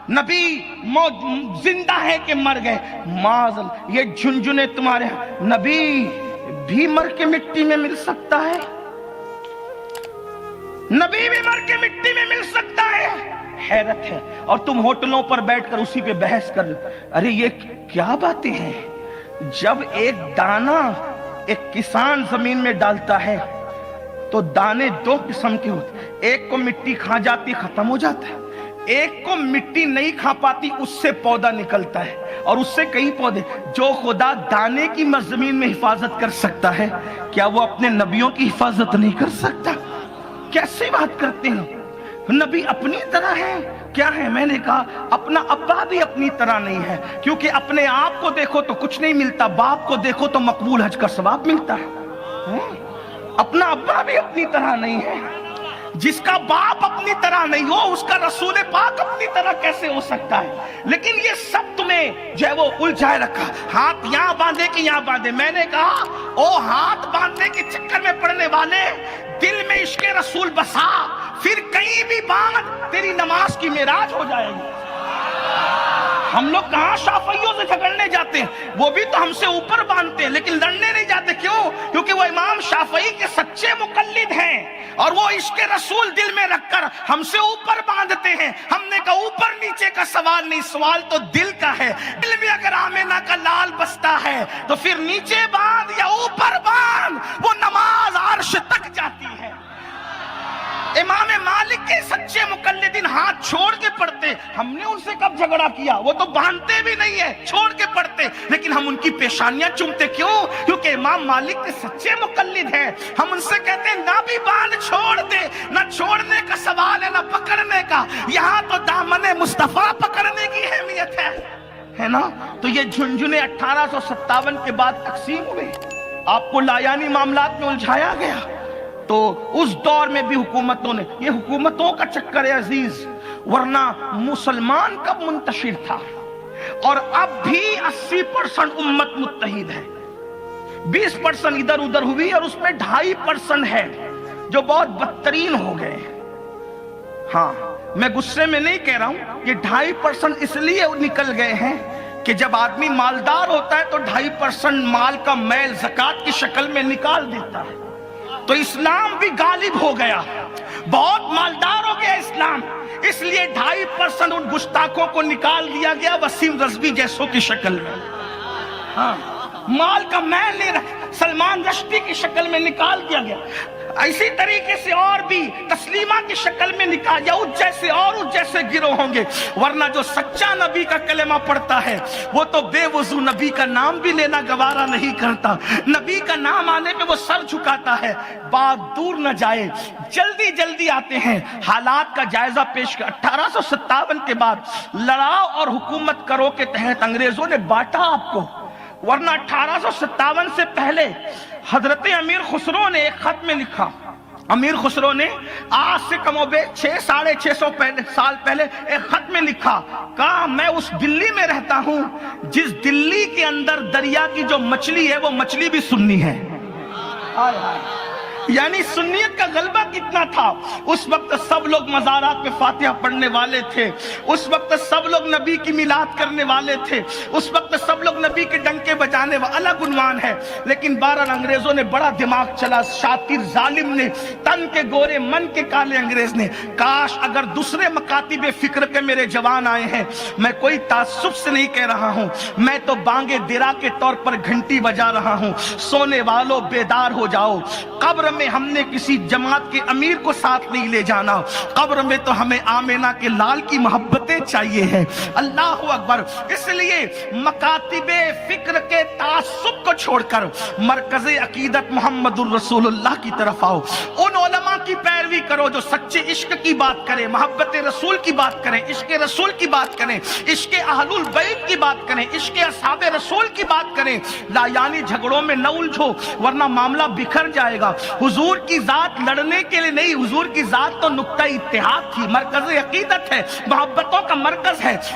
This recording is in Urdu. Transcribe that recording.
نبی زندہ ہے کہ مر گئے؟ معاذ یہ جھنجھنے تمہارے نبی بھی مر کے مٹی میں مل سکتا ہے؟ نبی بھی مر کے مٹی میں مل سکتا ہے؟ حیرت ہے. اور تم ہوٹلوں پر بیٹھ کر اسی پہ بحث کر رہے ہو. ارے یہ کیا باتیں ہیں؟ جب ایک دانہ ایک کسان زمین میں ڈالتا ہے تو دانے دو قسم کے ہوتے ہیں. ایک کو مٹی کھا جاتی ختم ہو جاتا ہے, ایک کو مٹی نہیں کھا پاتی اس سے پودا نکلتا ہے, اور اس سے کئی پودے. جو خدا دانے کی زمین میں حفاظت کر سکتا ہے, کیا وہ اپنے نبیوں کی حفاظت نہیں کر سکتا؟ کیسے بات کرتے ہیں؟ نبی اپنی طرح ہے کیا ہے؟ میں نے کہا اپنا ابا بھی اپنی طرح نہیں ہے, کیونکہ اپنے آپ کو دیکھو تو کچھ نہیں ملتا, باپ کو دیکھو تو مقبول حج کا ثواب ملتا ہے. اپنا ابا بھی اپنی طرح نہیں ہے. جس کا باپ اپنی طرح نہیں ہو اس کا رسول پاک اپنی طرح کیسے ہو سکتا ہے؟ لیکن یہ سب تمہیں جو ہے وہ الجھائے رکھا. ہاتھ یہاں باندھے کہ یہاں باندھے. میں نے کہا او ہاتھ باندھنے کے چکر میں پڑنے والے, دل میں عشق رسول بسا, پھر کہیں بھی باندھ, تیری نماز کی معراج ہو جائے گی. ہم لوگ کہاں شافعیوں سے جھگڑنے جاتے ہیں, وہ بھی تو ہم سے اوپر باندھتے ہیں لیکن لڑنے نہیں جاتے. کیوں؟ کیونکہ وہ امام شافعی کے سچے مقلد ہیں اور وہ عشق رسول دل میں رکھ کر ہم سے اوپر باندھتے ہیں. ہم نے کہا اوپر نیچے کا سوال نہیں, سوال تو دل کا ہے. دل میں اگر آمینہ کا لال بستا ہے تو پھر نیچے باندھ یا اوپر باندھ, وہ نماز عرش تک جاتی ہے. امام مالک کے سچے مقلدین ہاتھ چھوڑ کے پڑھتے. ہم نے ان سے کب جھگڑا کیا؟ وہ تو باندھتے بھی نہیں ہے, چھوڑ کے پڑھتے, لیکن ہم ان کی پیشانیاں چومتے. کیوں؟ کیونکہ امام مالک کے سچے مقلد ہیں. ہم ان سے کہتے ہیں نہ بھی باندھ چھوڑ دے, نہ چھوڑنے کا سوال ہے نہ پکڑنے کا. یہاں تو دامن مصطفیٰ پکڑنے کی اہمیت ہے نا. تو یہ جھنجھنے 1857 کے بعد تقسیم ہوئے, آپ کو لایانی معاملات میں الجھایا گیا. تو اس دور میں بھی حکومتوں نے, یہ حکومتوں کا چکر ہے عزیز, ورنہ مسلمان کب منتشر تھا؟ اور اب بھی 80% امت متحد ہے. 20% ادھر ادھر ہوئی اور اس میں 2.5% ہے جو بہت بدترین ہو گئے. ہاں میں غصے میں نہیں کہہ رہا ہوں, یہ 2.5% اس لیے نکل گئے ہیں کہ جب آدمی مالدار ہوتا ہے تو 2.5% مال کا میل زکوٰۃ کی شکل میں نکال دیتا ہے. تو اسلام بھی غالب ہو گیا, بہت مالدار ہو گیا اسلام, اس لیے 2.5% ان گستاخوں کو نکال دیا گیا وسیم رضوی جیسوں کی شکل میں. ہاں مال کا میل نہیں رکھ, سلمان رشدی کی شکل میں نکال دیا گیا. اسی طریقے سے اور بھی تسلیمہ کی شکل میں نکال, یا اس جیسے اور اس جیسے گروہ ہوں گے. ورنہ جو سچا نبی کا کلمہ پڑھتا ہے وہ تو بے وضو نبی کا نام بھی لینا گوارا نہیں کرتا. نبی کا نام آنے پہ وہ سر جھکاتا ہے. بات دور نہ جائے, جلدی جلدی آتے ہیں, حالات کا جائزہ پیش کر. 1857 کے بعد لڑاؤ اور حکومت کرو کے تحت انگریزوں نے بانٹا آپ کو, ورنہ 1857 سے پہلے حضرت امیر خسرو نے ایک خط میں لکھا. امیر خسرو نے آج سے کم و بیش 600-650 سال پہلے ایک خط میں لکھا, کہا میں اس دلی میں رہتا ہوں جس دلی کے اندر دریا کی جو مچھلی ہے وہ مچھلی بھی سنی ہے. یعنی سنیت کا غلبہ کتنا تھا. اس وقت سب لوگ مزارات پہ فاتحہ پڑھنے والے تھے, اس وقت سب لوگ نبی کی میلاد کرنے والے تھے, اس وقت سب لوگ نبی کے ڈنکے بجانے والے. الگ عنوان ہے, لیکن بہرحال انگریزوں نے بڑا دماغ چلا. شاطر ظالم نے, تن کے گورے من کے کالے انگریز نے. کاش اگر دوسرے مکاتب فکر کے میرے جوان آئے ہیں, میں کوئی تعصب سے نہیں کہہ رہا ہوں, میں تو بانگے درا کے طور پر گھنٹی بجا رہا ہوں. سونے والوں بیدار ہو جاؤ, قبر میں ہم نے کسی جماعت کے امیر کو ساتھ نہیں لے جانا, قبر میں تو ہمیں آمینہ کے لال کی محبتیں چاہیے ہیں. اللہ اکبر. اس لیے مکاتب فکر کے تعصب کو چھوڑ کر مرکز عقیدت محمد الرسول اللہ کی طرف آؤ. ان علماء کی پیروی کرو جو سچے عشق کی بات کریں, محبت رسول کی بات کریں, عشق رسول کی بات کریں, عشق اہل البیت کی بات کریں, عشق اصحاب رسول کی بات کریں. لا یعنی جھگڑوں میں نہ الجھو ورنہ معاملہ بکھر جائے گا. حضور کی ذات لڑنے کے لیے نہیں, حضور کی ذات تو نقطہ اتحاد تھی, مرکز عقیدت ہے, محبتوں کا مرکز ہے.